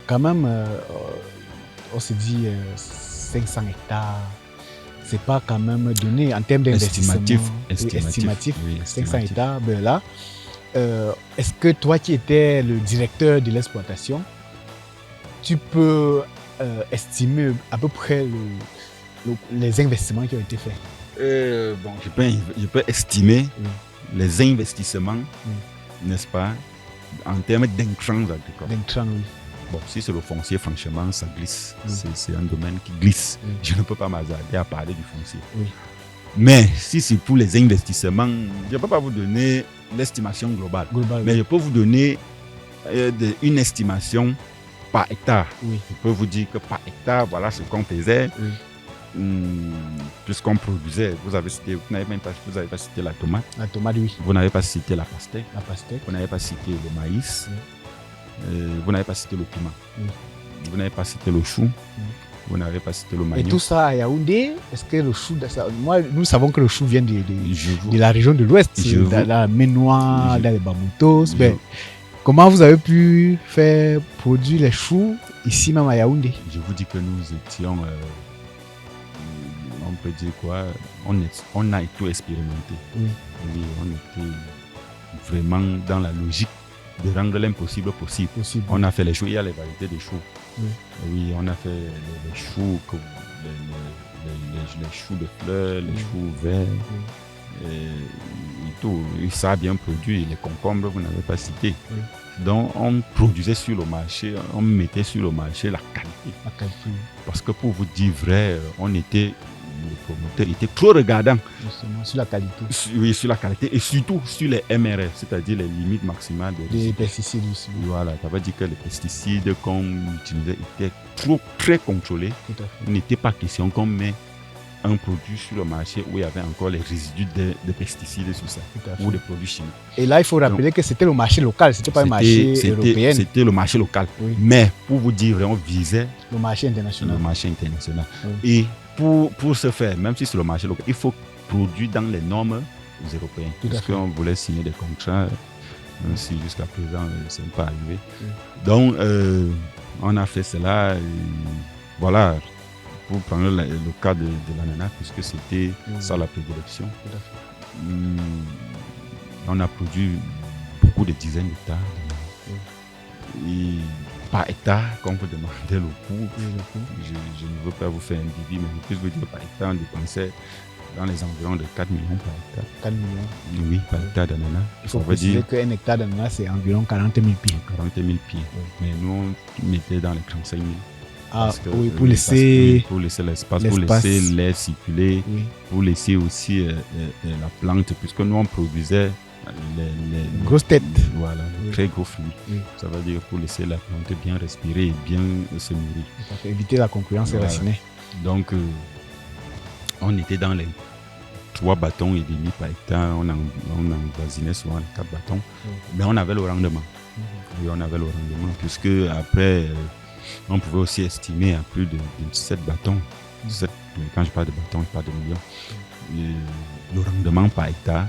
quand même, on se dit 500 hectares. C'est pas quand même donné en termes d'investissement. Estimatif, oui, 500 hectares. Ben là, est-ce que toi qui étais le directeur de l'exploitation, tu peux estimer à peu près les investissements qui ont été faits? Bon, je peux estimer les investissements, n'est-ce pas, en termes d'intrants agricoles. D'intrants, oui. Bon, si c'est le foncier, franchement, ça glisse. C'est un domaine qui glisse. Je ne peux pas m'hasarder à parler du foncier. Mais si c'est pour les investissements, je ne peux pas vous donner l'estimation globale. Mais je peux vous donner une estimation par hectare. Je peux vous dire que par hectare, voilà ce qu'on faisait. Puisqu'on produisait, vous n'avez pas cité la tomate. La tomate, oui. Vous n'avez pas cité la pastèque. Vous n'avez pas cité le maïs. Vous n'avez pas cité le piment. Vous n'avez pas cité le chou. Vous n'avez pas cité le manioc. Et tout ça à Yaoundé, est-ce que le chou, nous savons que le chou vient de la région de l'Ouest, dans la Ménois, dans les Bamoutos. Comment vous avez pu faire produire les choux ici même à Yaoundé? Je vous dis que nous étions, on peut dire quoi, on a tout expérimenté. Oui, on était vraiment dans la logique de rendre l'impossible possible. On a fait les choux, il y a les variétés de choux. Oui, on a fait les choux, les choux de fleurs, les choux verts, et tout. Et ça a bien produit. Les concombres, vous n'avez pas cité. Donc, on produisait sur le marché, on mettait sur le marché la qualité. Parce que pour vous dire vrai, le promoteur était trop regardant. Sur la qualité. Oui, sur la qualité et surtout sur les MRR, c'est-à-dire les limites maximales des pesticides aussi. Voilà, ça veut dire que les pesticides qu'on utilisait étaient très contrôlés. Il n'était pas question qu'on met un produit sur le marché où il y avait encore les résidus de pesticides sur ça, ou de produits chimiques. Et là, il faut rappeler que c'était le marché local, c'était pas le marché européen. C'était le marché local. Mais pour vous dire, on visait le marché international. Et pour ce faire, même si c'est le marché local, il faut produire dans les normes européennes. Parce qu'on voulait signer des contrats, même si jusqu'à présent, ce n'est pas arrivé. Donc, on a fait cela. Et voilà. Pour prendre le cas de l'ananas, puisque c'était ça la prédilection. On a produit beaucoup de dizaines d'hectares. Et par hectare, quand vous demandez le coût, je ne veux pas vous faire un débit, mais je peux vous dire par hectare, on dépensait dans les environs de 4 millions par hectare. 4 millions? Oui, par hectare d'ananas. Il faut préciser qu'un hectare d'ananas, c'est environ 40 000 pieds. 40 000 pieds. Mais nous, on mettait dans les 35 000. Pour laisser l'espace, pour laisser l'air circuler, pour laisser aussi la plante, puisque nous on produisait les grosses têtes, voilà, très gros fruits. Ça veut dire pour laisser la plante bien respirer et bien se nourrir. Éviter la concurrence racinée. Donc, on était dans les 3 bâtons et demi par hectare, on envoisinait souvent les 4 bâtons, mais on avait le rendement. Oui, on avait le rendement, puisque après, on pouvait aussi estimer à plus de 7 bâtons. Quand je parle de bâtons, je parle de millions. Et le rendement par hectare.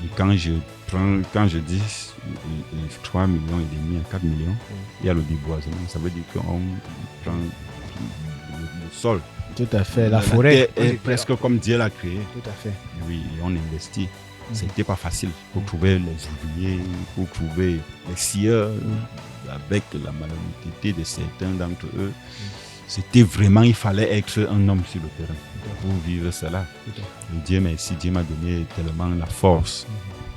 Et quand je dis 3 millions et demi à 4 millions, il y a le déboisement. Ça veut dire qu'on prend le sol. Tout à fait. La forêt est presque comme Dieu l'a créé. Tout à fait. Oui, on investit. C'était pas facile pour trouver les ouvriers, pour trouver les scieurs, avec la malhonnêteté de certains d'entre eux. C'était vraiment, il fallait être un homme sur le terrain pour vivre cela. Et Dieu merci, Dieu m'a donné tellement la force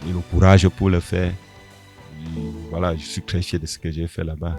et le courage pour le faire. Et voilà, je suis très fier de ce que j'ai fait là-bas.